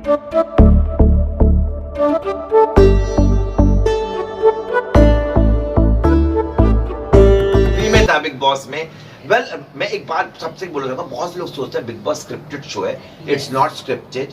में था big boss में। मैं एक बात सबसे बोलना चाहूंगा, बहुत से लोग सोचते हैं बिग बॉस स्क्रिप्टेड शो है। इट्स नॉट स्क्रिप्टेड,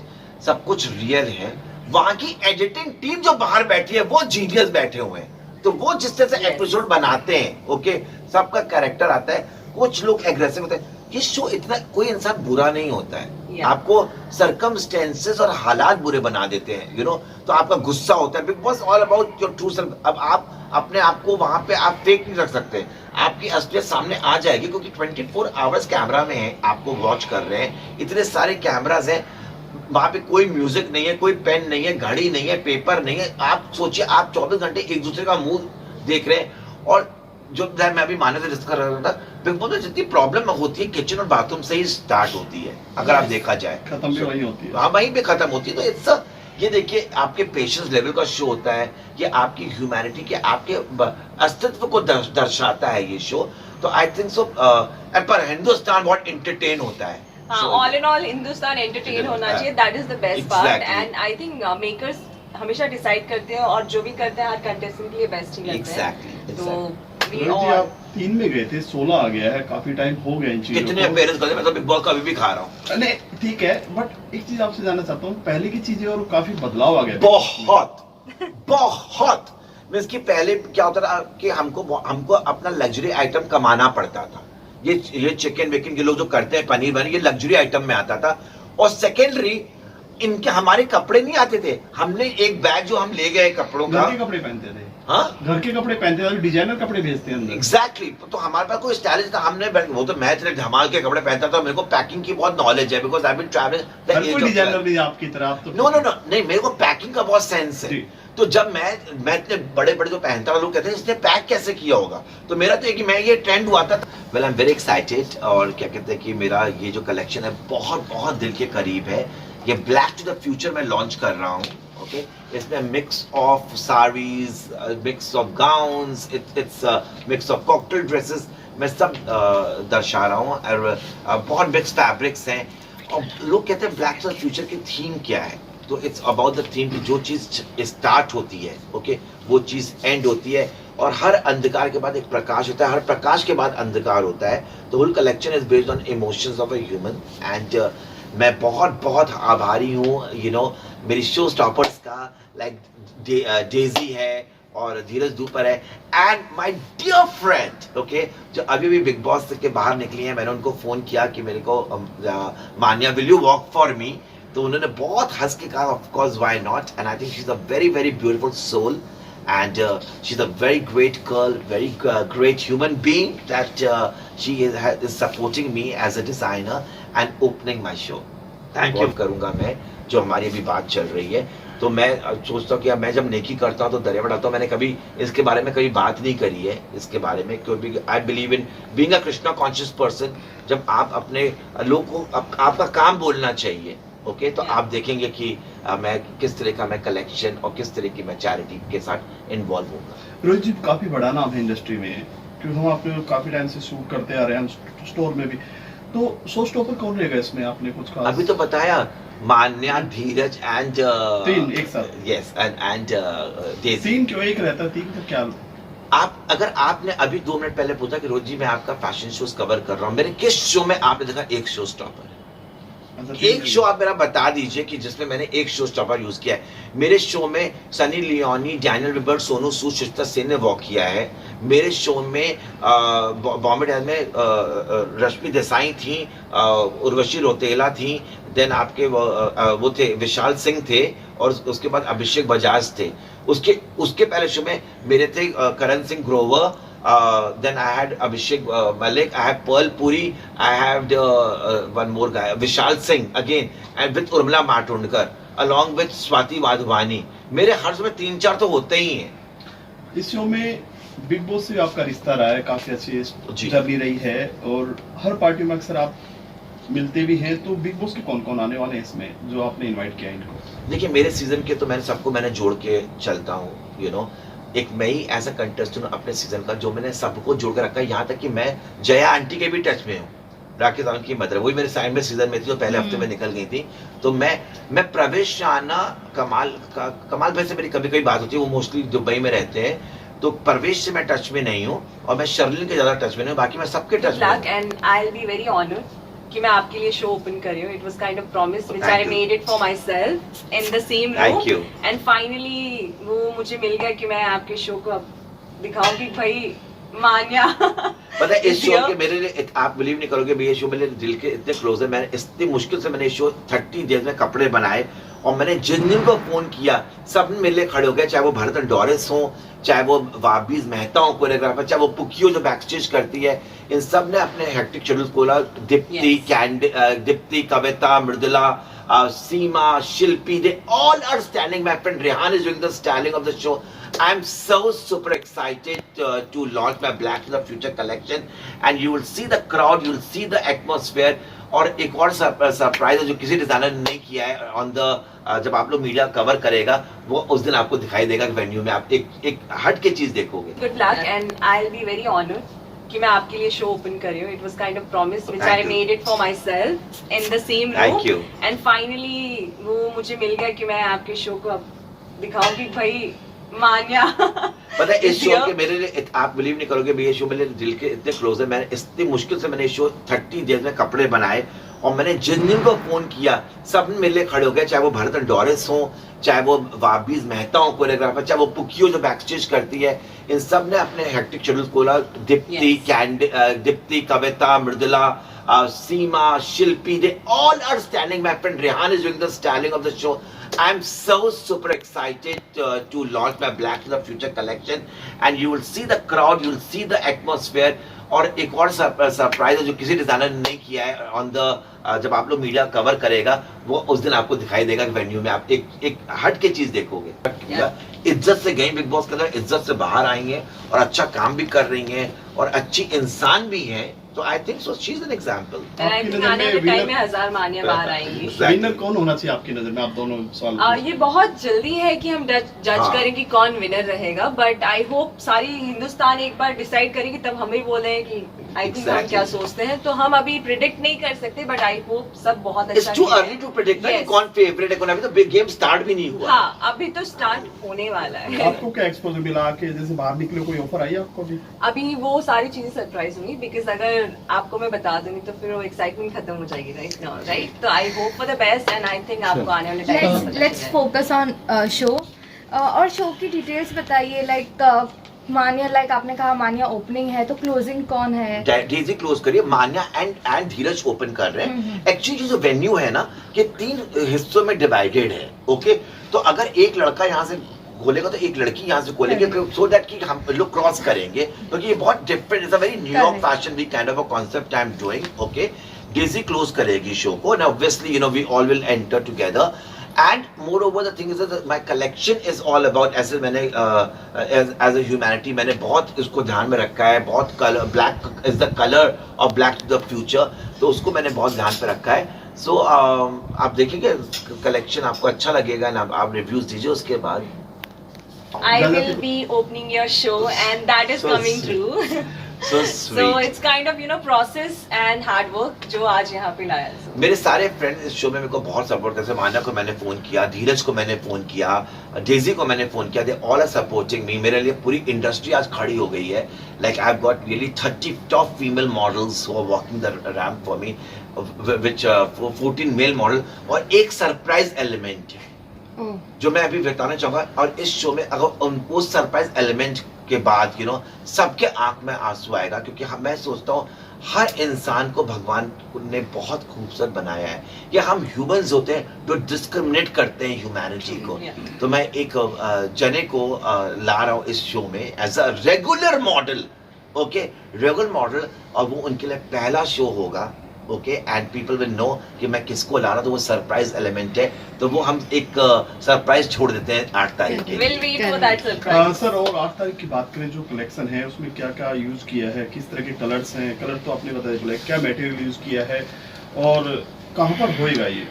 सब कुछ रियल है। वहां की एडिटिंग टीम जो बाहर बैठी है वो जीनियस बैठे हुए हैं, तो वो जिस तरह से एपिसोड बनाते हैं, ओके, सबका कैरेक्टर आता है। कुछ लोग एग्रेसिव होते हैं। ये शो इतना, कोई इंसान बुरा नहीं होता है, आपको सरकमस्टेंसेस और हालात बुरे बना देते हैं, यू नो, तो आपका गुस्सा होता है। Big boss all about your true self. अब आप अपने आप को वहां पे आप फेक नहीं रख सकते, आपकी असलियत सामने आ जाएगी, क्योंकि 24 आवर्स कैमरा में है, आपको वॉच कर रहे हैं, इतने सारे कैमराज हैं, वहां पे कोई म्यूजिक नहीं है, कोई पेन नहीं है, घड़ी नहीं है, पेपर नहीं है। आप सोचिए, आप 24 घंटे एक दूसरे का मुंह देख रहे हैं। और जो मैं अभी माने से डिस्कस कर रहा था, बिग बॉस में जितनी प्रॉब्लम होती है किचन और बाथरूम से ही स्टार्ट होती है, अगर आप देखा जाए, खत्म भी वही होती है। हाँ, वहीं पे खत्म होती है। तो इट्स, ये देखिए, आपके पेशेंस लेवल का शो होता है, ये आपकी ह्यूमैनिटी के, आपके अस्तित्व को दर्शाता है ये शो। तो आई थिंक सो, पर हिंदुस्तान बहुत एंटरटेन होता है। All in all Hindustan entertain होना चाहिए, that is the best part. And I think makers हमेशा डिसाइड करते हैं, और जो भी करते हैं हर कंटेस्टेंट के लिए बेस्ट ही लगता है। तो आप 3 में गए थे, 16 आ गया है, काफी टाइम हो गया इन चीजों को। कितने पेरेंट्स कहते हैं मैं तो बिग बॉस का अभी भी खा रहा हूँ। नहीं ठीक है, बट एक चीज आपसे जानना चाहता हूँ, पहले की चीजें और काफी बदलाव आ गया। बहुत मींस कि पहले क्या होता था कि हमको अपना लग्जरी आइटम कमाना पड़ता था। ये चिकन विकन, ये लोग जो करते हैं, पनीर बनी, ये लग्जरी आइटम में आता था। और सेकेंडरी, इनके हमारे कपड़े नहीं आते थे। हमने एक बैग जो हम ले गए कपड़ों का, घर के कपड़े पहनते थे। हाँ, घर के कपड़े पहनते थे, डिजाइनर कपड़े भेजते हैं अंदर। एग्जैक्टली। तो हमारे पास कोई स्टाइलिश था, हमने वो तो मैं इतने धमाल के कपड़े पहनता था, मेरे को पैकिंग की बहुत नॉलेज है, बिकॉज आई बीन ट्रैवलिंग। कोई डिजाइनर नहीं आपकी तरह तो। नो नहीं, मेरे को पैकिंग का बहुत सेंस है। तो जब मैं इतने बड़े जो पहनता था, लोग कहते हैं इसने पैक कैसे किया होगा। तो मेरा तो कि मैं, ये ट्रेंड हुआ था। Well, I am very excited. और क्या कहते हैं कि मेरा ये जो कलेक्शन है बहुत दिल के करीब है। ये ब्लैक टू द फ्यूचर मैं लॉन्च कर रहा हूँ, ओके। इसमें mix of saris, mix of gowns, it's mix of cocktail dresses, मैं सब दर्शा रहा हूँ। और बहुत मिक्स फैब्रिक्स हैं। और लोग कहते हैं ब्लैक टू द फ्यूचर की थीम क्या है, तो इट्स अबाउट द थीम की जो चीज स्टार्ट होती है, ओके, वो चीज एंड होती है। और हर अंधकार के बाद एक प्रकाश होता है, हर प्रकाश के बाद अंधकार होता है। The whole collection is based on emotions of a human. And मैं बहुत आभारी हूँ, यू नो, मेरी शो स्टॉपर्स का, लाइक डेजी है और धीरज दूपर है, and my dear friend, okay, जो अभी भी बिग बॉस के बाहर निकली है। मैंने उनको फोन किया कि मेरे को Manya, will you walk for me? तो उन्होंने बहुत हंस के कहा, of course, why not. And I think she is a very beautiful soul, and she's a very great girl, very great human being, that she is supporting me as a designer and opening my show. Thank you करूंगा मैं, जो हमारी अभी बात चल रही है। तो मैं सोचता हूँ कि अब मैं जब नेकी करता हूँ तो दरिया बढ़ाता हूँ। मैंने कभी इसके बारे में कभी बात नहीं करी है, इसके बारे में, क्योंकि I believe in being a Krishna conscious person. जब आप अपने लोगों को आपका काम बोलना चाहिए, ओके, तो आप देखेंगे कि मैं किस तरह का मैं कलेक्शन और किस तरह की मैं चैरिटी के साथ इन्वॉल्व होगा। रोहित जी, काफी बड़ा नाम है इंडस्ट्री में, क्योंकि हम आपने काफी टाइम से शूट करते आ रहे हैं, स्टोर में भी। तो शो स्टॉपर कौन रहेगा इसमें, आपने कुछ कहा? अभी तो बताया, मान्या, धीरज एंड 3 एक साथ। Yes, and daisy. 3 क्यों एक रहता है, 3 का क्या? अगर आपने अभी 2 मिनट पहले पूछा कि रोज जी मैं आपका फैशन शोज कवर कर रहा हूँ, मेरे किस शो में आपने देखा एक शो स्टॉपर? एक शो आप मेरा बता दीजिए कि जिसमें मैंने एक शो स्टॉपर यूज किया है। मेरे शो में सनी लियोनी, डैनियल विबर्ट, सोनू सूद, शिस्ता सेन ने वॉक किया है। मेरे शो में बॉम्बे डैल में रश्मि देसाई थी, उर्वशी रौतेला थी, देन आपके वो थे विशाल सिंह थे, और उसके बाद अभिषेक बजाज थे। उसके पहले शो में मेरे थे Karan Singh Grover, then I had Abhishek Malik, I have Pearl Puri, I have one more guy, Vishal Singh again, and with Urmila Matondkar, along with Swati Wadhwani. मेरे हर समय 3-4 तो होते ही हैं। इस शो में बिग बॉस से आपका रिश्ता रहा है, काफी अच्छी जर्नी रही है, और हर पार्टी में अक्सर आप मिलते भी हैं। तो बिग बॉस के कौन आने वाले हैं इसमें, जो आपने इनवाइट किया इनको? देखिए, मेरे सीजन के तो मैंने जोड़ के चलता हूँ, यू नो। एक मैं ही ऐसा कंटेस्टेंट अपने सीजन का जो मैंने सबको जोड़ के रखा है, यहाँ तक कि मैं जया आंटी के भी टच में हूँ। राकेश रावल की मदर, वही मेरे साइड में सीजन में थी जो पहले हफ्ते में निकल गई थी। तो मैं प्रवेश राणा, कमाल भाई से मेरी कभी कभी बात होती है, वो मोस्टली दुबई में रहते हैं, तो प्रवेश से मैं टच में नहीं हूँ और मैं शर्लिन के ज्यादा टच में नहीं हूँ, बाकी मैं सबके टच में हूँ। And I will be very honoured कि मैं आपके लिए शो ओपन कर रही हूँ. It was kind of promise which I made it for my self in the same room, and finally वो मुझे मिल गया कि मैं आपके शो को अब दिखाऊं कि भाई मान्या. पता है इस शो के मेरे लिए, आप बिलीव नहीं करोगे, ये शो मेरे दिल के इतने क्लोज है। मैंने इतनी मुश्किल से मैंने शो 30 डेज में कपड़े बनाए, और मैंने जिन जिन को फोन किया सब मेरे लिए खड़े हो गए, चाहे वो भरतन डोरिस हो, चाहे वो वाबीज मेहता हो कोरियोग्राफर, चाहे वो पुकियो जो बैक स्टेज करती है, इन सब ने अपने हेक्टिक शेड्यूल खोला। दीप्ति, कविता, मृदुला, सीमा, शिल्पी, they all are standing. My friend Rehan is doing the styling of the show. I'm so super excited to launch my Black to the Future collection, and you will see the crowd, you will see the atmosphere. और एक और surprise है जो किसी designer ने नहीं किया है, ऑन द जब आप लोग मीडिया कवर करेगा वो उस दिन आपको दिखाई देगा कि वेन्यू में आप एक हट के चीज देखोगे। Good luck, and I will be very honoured कि मैं आपके लिए शो ओपन कर रही हूँ. It was kind of promise which I made it for my self in the same room, and finally वो मुझे मिल गया कि मैं आपके शो को अब दिखाऊं कि भाई मान्या. पता है इस शो के मेरे लिए, आप बिलीव नहीं करोगे, ये शो मेरे दिल के इतने क्लोज है। मैंने इतनी मुश्किल से मैंने शो 30 डेज में कपड़े बनाए, और मैंने जिन जिन को फोन किया सब मेरे लिए खड़े हो गए, चाहे वो भरतन डोरिस हो, चाहे वो वाबीज मेहता हो कोरियोग्राफर, चाहे वो पुकियो जो बैक स्टेज करती है, इन सब ने अपने हेक्टिक शेड्यूल खोला। दीप्ति, कविता, मृदुला, सीमा, शिल्पी, they all are standing. My friend Rehan is doing the styling of the show. I'm so super excited to launch my Black to the Future collection, and you will see the crowd, you will see the atmosphere. और एक और surprise है जो किसी designer ने नहीं किया है, ऑन द जब आप लोग मीडिया कवर करेगा वो उस दिन आपको दिखाई देगा कि वेन्यू में आप एक हट के चीज देखोगे। इज्जत से गई बिग बॉस के अंदर, इज्जत से बाहर आएंगे और अच्छा काम भी कर रही हैं और अच्छी इंसान भी हैं, तो I think so she is an example. आने वाले टाइम में 1000 मान्या बाहर आएंगी। विनर कौन होना चाहिए आपकी नजर में? आप दोनों सवाल ये बहुत जल्दी है कि हम जज करें कि कौन विनर रहेगा, बट आई होप सारी हिंदुस्तान एक बार डिसाइड करेगी तब हमें बोले कि आई थिंक हम क्या सोचते हैं। तो हम अभी प्रिडिक्ट नहीं कर सकते, बट आई होप सब बहुत अच्छा। It's too early to predict कौन फेवरेट है, कौन अभी तो बिग गेम स्टार्ट भी नहीं हुआ। हाँ, अभी तो स्टार्ट होने वाला है। आपको क्या एक्सपोजर मिला कि जैसे बाहर निकले, कोई ऑफर आई आपको भी? अभी वो सारी चीजें सरप्राइज हुई, बिकॉज अगर आपको मैं बता दूंगी तो फिर वो एक्साइटमेंट खत्म हो जाएगी, राइट नाउ, राइट? तो I hope for the best, and I think आपको आने वाले टाइम में लेट्स फोकस ऑन शो। और शो की डिटेल्स बताइए, लाइक मान्या, लाइक आपने कहा मान्या ओपनिंग है, तो क्लोजिंग कौन है? डेजी क्लोज करिए, मान्या एंड धीरज ओपन कर रहे हैं। एक्चुअली जो वेन्यू है ना, ये 3 हिस्सों में डिवाइडेड है, ओके? तो अगर एक लड़का यहाँ से खोलेगा तो एक लड़की यहाँ से खोलेंगे, सो दैट कि हम लोग क्रॉस करेंगे, क्योंकि ये बहुत different, it's a very New York fashion week kind of a concept I am doing, okay? Daisy close करेगी शो को, and obviously you know we all will enter together. And moreover, the thing is that my collection is all about, ऐसे मैंने as a humanity मैंने बहुत इसको ध्यान में रखा है, बहुत colour, black is the color of Black to the Future, तो उसको मैंने बहुत ध्यान पे रखा है। So आप देखिएगा कलेक्शन आपको अच्छा लगेगा, ना आप रिव्यूज दीजिए उसके बाद। I will be opening your show, and that is coming true. So sweet. So it's kind of process and hard work जो आज यहाँ पे लाया। मेरे सारे फ्रेंड्स इस शो में मेरे को बहुत सपोर्ट करते हैं। मान्या को मैंने फोन किया, धीरज को मैंने फोन किया, डेजी को मैंने फोन किया, they all are supporting me. मेरे लिए पूरी इंडस्ट्री आज खड़ी हो गई है। Like I have got really 30 top female models who are walking the ramp for me, which 14 male model, और एक सरप्राइज एलिमेंट है जो मैं अभी बताना चाहूंगा। और इस शो में अगर उनको सरप्राइज एलिमेंट के बाद सबके आंख में आंसू आएगा, क्योंकि मैं सोचता हूँ हर इंसान को भगवान ने बहुत खूबसूरत बनाया है। ये हम ह्यूमंस होते हैं जो डिस्क्रिमिनेट करते हैं ह्यूमैनिटी को। तो मैं एक जने को ला रहा हूँ इस शो में as a regular model, okay? Regular model, और वो उनके लिए पहला शो होगा, okay? And people will know कि मैं किसको ला रहा हूँ, तो वो सरप्राइज एलिमेंट है। तो वो हम एक सरप्राइज छोड़ देते हैं 8 तारीख के। We'll wait for that surprise. Sir, और 8 तारीख की बात करें, जो कलेक्शन है उसमें क्या क्या यूज किया है, किस तरह के कलर्स हैं? कलर तो आपने बताया, क्या मटेरियल यूज किया है और कहाँ पर होएगा ये?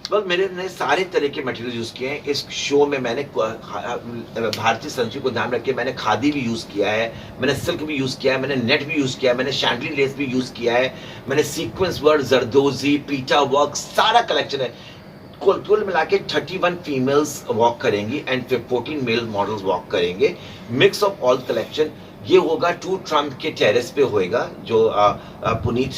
बस मेरे ने सारे तरह के मटेरियल यूज किए हैं इस शो में। मैंने भारतीय संस्कृति को ध्यान रख के मैंने खादी भी यूज किया है, मैंने सिल्क भी यूज किया है, मैंने नेट भी यूज किया है, मैंने शैंडली लेस भी यूज किया है, मैंने सीक्वेंस वर्क, जरदोजी, पीटा वर्क, सारा कलेक्शन है। कुल मिला के 31 फीमेल्स वॉक करेंगी एंड 14 मेल मॉडल्स वॉक करेंगे। Mix of all collection. ये होगा 2 ट्रम्प के टेरेस पे होएगा, जो पुनीत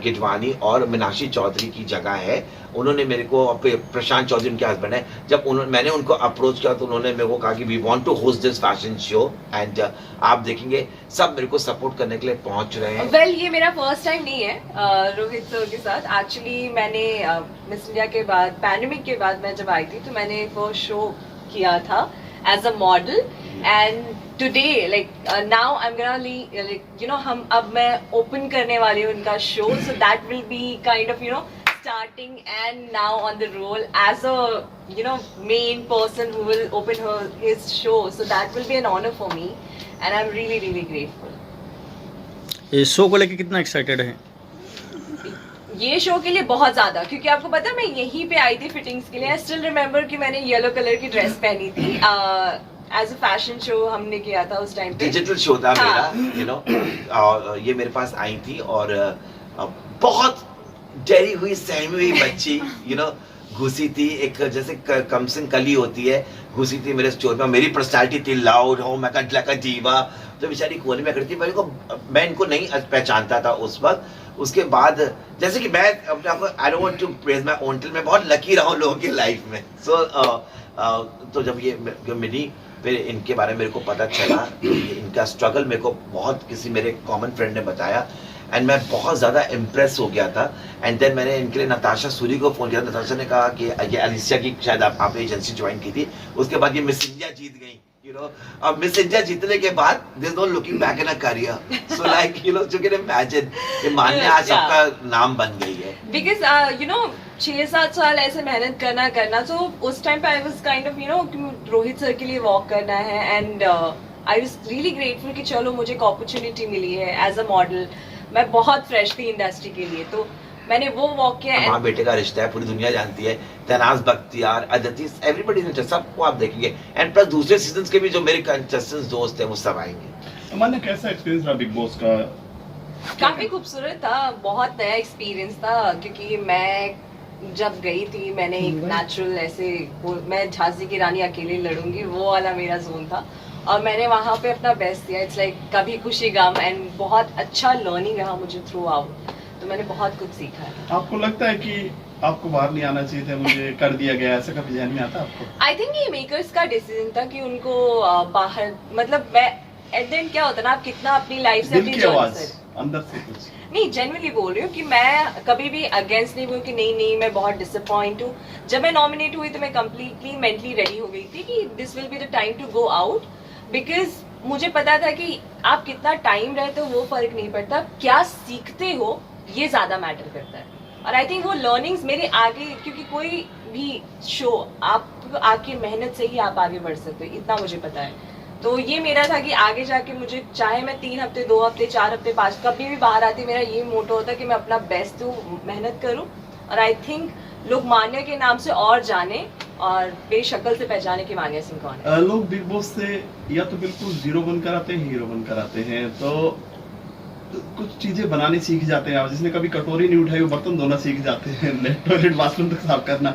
गिडवानी और मीनाक्षी चौधरी की जगह है। उन्होंने मेरे को, प्रशांत चौधरी उनके हस्बैंड है, जब मैंने उनको अप्रोच किया तो उन्होंने मेरे को कहा कि we want to host this fashion show and आप देखेंगे सब मेरे को सपोर्ट करने के लिए पहुंच रहे हैं। वेल ये मेरा फर्स्ट टाइम नहीं है रोहित सर के साथ। एक्चुअली मैंने मिस इंडिया के बाद, पैंडेमिक के बाद मैं जब आई थी तो मैंने फर्स्ट शो किया था as a model and today like now I am gonna like you know हम अब मैं ओपन करने वाली हूँ उनका show, so that will be kind of you know starting and now on the role as a you know main person who will open his show, so that will be an honor for me and I'm really grateful. ये show को लेके कितना excited है? ये show के लिए बहुत ज्यादा, क्योंकि आपको पता है मैं यहीं पे आई थी फिटिंग्स के लिए। आई स्टिल रिमेम्बर कि मैंने येलो कलर की ड्रेस पहनी थी एज अ फैशन शो हमने किया था उस टाइम पे। डिजिटल शो था मेरा, यू नो। ये मेरे पास आई थी और बहुत डरी हुई सहमी हुई बच्ची, यू नो, घुसी थी एक जैसे कमसिन कली होती है, घुसी थी मेरे स्टोर में। मेरी पर्सनालिटी थी लाउड हो, मैं लाइक अ डीवा। तो बेचारी कोने में खड़ी थी, मैं इनको नहीं पहचानता था उस वक्त। उसके बाद जैसे कि मैं अपने आप को, I don't want to praise my own till, मैं बहुत लकी रहा हूँ लोगों की लाइफ में। सो तो जब ये मिली, फिर इनके बारे में मेरे को पता चला, इनका स्ट्रगल मेरे को बहुत किसी मेरे कॉमन फ्रेंड ने बताया एंड मैं बहुत ज़्यादा इम्प्रेस हो गया था। एंड देन मैंने इनके लिए नताशा सूरी को फ़ोन किया। नताशा ने कहा कि ये अलिसिया की शायद आपने एजेंसी ज्वाइन की थी, उसके बाद ये मिस इंडिया जीत गई, यू नो। अब मिस इंडिया जीतने के बाद there is no looking back in a career, so like you know you can imagine कि मान्या आज सबका नाम बन गई है। बिकॉज यू नो 6-7 साल ऐसे मेहनत करना, तो उस टाइम पे I was kind of you no Rohit sir के लिए वॉक करना है and I was really grateful कि चलो मुझे एक अपॉर्चुनिटी मिली है एज अ मॉडल। मैं बहुत फ्रेश थी इंडस्ट्री के लिए, तो मैंने वो वॉक किया। माँ बेटे का रिश्ता है, पूरी दुनिया जानती है। तनाज बख्तियार, अदिति, एवरीबॉडी इन सबको आप देखेंगे एंड प्लस दूसरे सीजन्स के भी जो मेरे कंटेस्टेंट्स दोस्त हैं वो सब आएंगे। मान्या, कैसा एक्सपीरियंस रहा बिग बॉस का? काफी खूबसूरत था, बहुत नया एक्सपीरियंस था, क्योंकि मैं जब गई थी मैंने एक नेचुरल ऐसे, मैं झांसी की रानी अकेले लड़ूंगी वो वाला मेरा जोन था और मैंने वहाँ पे अपना बेस्ट दिया। इट्स लाइक कभी खुशी गम एंड बहुत अच्छा लर्निंग रहा मुझे थ्रू आउट, तो मैंने बहुत कुछ सीखा है। आपको लगता है कि आपको बाहर नहीं आना चाहिए था, मुझे कर दिया गया, ऐसा कभी ध्यान में आता आपको? आई थिंक ये मेकर्स का डिसीजन था कि उनको बाहर, मतलब मैं एट द एंड क्या होता है ना, आप कितना अपनी लाइफ से अपनी अंदर से कुछ नहीं, जेन्युइनली बोल रही हूँ कि मैं कभी भी अगेंस्ट नहीं हुई कि नहीं मैं बहुत डिसअपॉइंट हूँ। जब मैं नॉमिनेट हुई तो मैं कंप्लीटली मेंटली रेडी हो गई थी कि this will be the time to go out, because मुझे पता था कि आप कितना टाइम रहते हो वो फर्क नहीं पड़ता, क्या सीखते हो ये ज्यादा मैटर करता है। और आई थिंक वो लर्निंग्स मेरे आगे, क्योंकि कोई भी शो आप आपकी मेहनत से ही आप आगे बढ़ सकते हो, इतना मुझे पता है। तो ये मेरा था कि आगे जाके मुझे, चाहे मैं 3 हफ्ते 2 हफ्ते 4 हफ्ते 5 कभी भी बाहर आती, मेरा ये मोटो होता कि मैं अपना बेस्ट दूं, मेहनत करूं। और आई थिंक लोग मान्या के नाम से और जाने और बेशक्ल से पहचाने कि मान्या सिंह कौन है। लोग बिग बॉस से या तो बिल्कुल जीरो बनकर आते हैं, हीरो बनकर आते हैं, तो कुछ चीजें बनानी सीख जाते हैं। जिसने कभी कटोरी नहीं उठाई वो बर्तन धोना सीख जाते हैं, टॉयलेट बाथरूम तक साफ करना।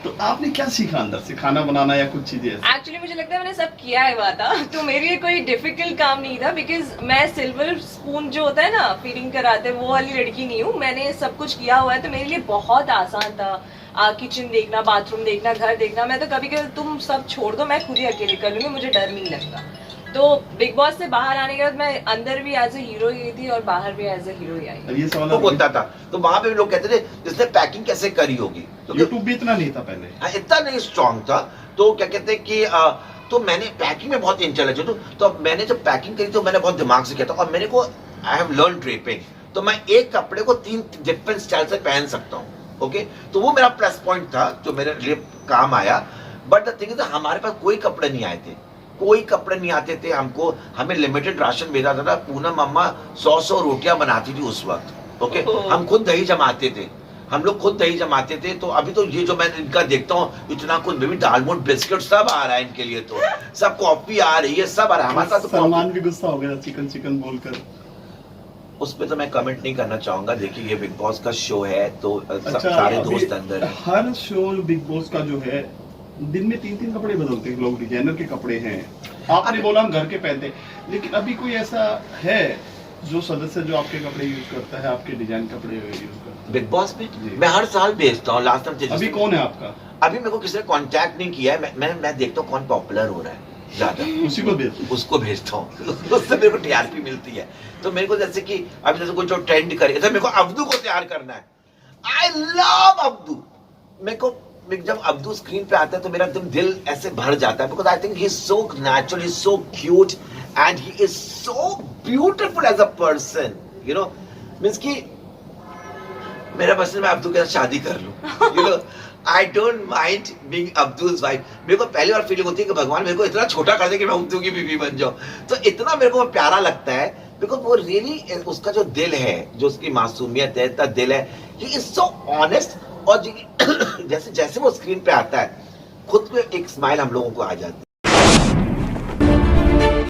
तो आपने क्या सीखा अंदर से, खाना बनाना या कुछ चीजें? एक्चुअली मुझे लगता है मैंने सब किया है वहाँ था, तो मेरे लिए कोई डिफिकल्ट काम नहीं था, बिकॉज मैं सिल्वर स्पून जो होता है ना फीडिंग कराते वो वाली लड़की नहीं हूँ। मैंने सब कुछ किया हुआ है, तो मेरे लिए बहुत आसान था किचन देखना, बाथरूम देखना, घर देखना। मैं तो कभी कभी तुम सब छोड़ दो, मैं खुद ही अकेले कर लूंगी, मुझे डर नहीं लगता। तो बिग बॉस से बाहर आने के बाद मैं अंदर भी एज ए हीरो ही थी और बाहर भी एज ए हीरो ही आई। ये सवाल तो बोलता था, तो वहां पे भी लोग कहते थे जिसने पैकिंग कैसे करी होगी, तो यूट्यूब भी इतना नहीं था पहले, इतना नहीं स्ट्रॉन्ग था। तो क्या कहते हैं कि तो मैंने पैकिंग में बहुत इंटेलिजेंट हूँ, तो मैंने जब पैकिंग करी तो मैंने बहुत दिमाग से किया था और मेरे को आई हैव लर्न ड्रेपिंग, तो मैं एक कपड़े को 3 डिफरेंट स्टाइल से पहन सकता हूँ। ओके, तो वो मेरा प्लस पॉइंट था जो मेरे लिए काम आया। बट द थिंग इज हमारे पास कोई कपड़े नहीं आए थे, कोई कपड़े नहीं आते थे हमको, हमें लिमिटेड राशन भेजा था। पूनम अम्मा 100 रोटियां बनाती थी उस वक्त। ओके, हम खुद दही जमाते थे, हम लोग खुद दही जमाते थे, तो अभी तो ये जो मैं इनका देखता हूँ इतना कुछ, बेबी दालमोट बिस्किट सब आ रहा है इनके लिए, तो सब कॉफी आ रही है, सब आ रहा है हमारे साथ। तो सलमान भी गुस्सा हो गया चिकन चिकन बोलकर। उस पे तो मैं कमेंट नहीं करना चाहूंगा। देखिए ये बिग बॉस का शो है, तो अच्छा, सारे अभी दोस्त अंदर हैं। हर शो बिग बॉस का जो है दिन में 3-3 कपड़े बदलते हैं लोग, डिजाइनर के कपड़े हैं। आपने बोला हम घर के पहनते, लेकिन अभी कोई ऐसा है जो सदस्य जो आपके कपड़े यूज करता है, आपके डिजाइन कपड़े यूज करता है बिग बॉस में? जी। मैं हर साल भेजता हूँ। लास्ट टाइम अभी कौन है आपका? अभी मेरे को किसी ने कांटेक्ट नहीं किया है। मैं देखता हूँ कौन पॉपुलर हो रहा है ज्यादा, उसी को भेज। उसको भेजता हूँ उससे मेरे को टीआरपी मिलती है। तो मेरे को जैसे कि अभी जैसे कोई जो ट्रेंड करे, जैसे मेरे को अब्दू को तैयार करना है, आई लव अब्दू। मेरे को जब अब्दू स्क्रीन पे आता है तो मेरा एकदम दिल ऐसे भर जाता है, because I think he is so natural, he is so cute and he is so beautiful as a person, you know. Means कि मेरा बस मैं अब्दू के साथ शादी कर लूं, you know. I don't mind being Abdul's wife. मेरे को पहली बार फीलिंग होती है कि भगवान मेरे को इतना छोटा कर दे कि मैं अब्दू की बीवी बन जाऊं। तो इतना मेरे को प्यारा लगता है, बिकॉज वो रियली उसका जो दिल है, जो उसकी मासूमियत है, इतना दिल है, ही इज सो ऑनेस्ट। और जैसे जैसे वो स्क्रीन पे आता है खुद को एक स्माइल हम लोगों को आ जाती है।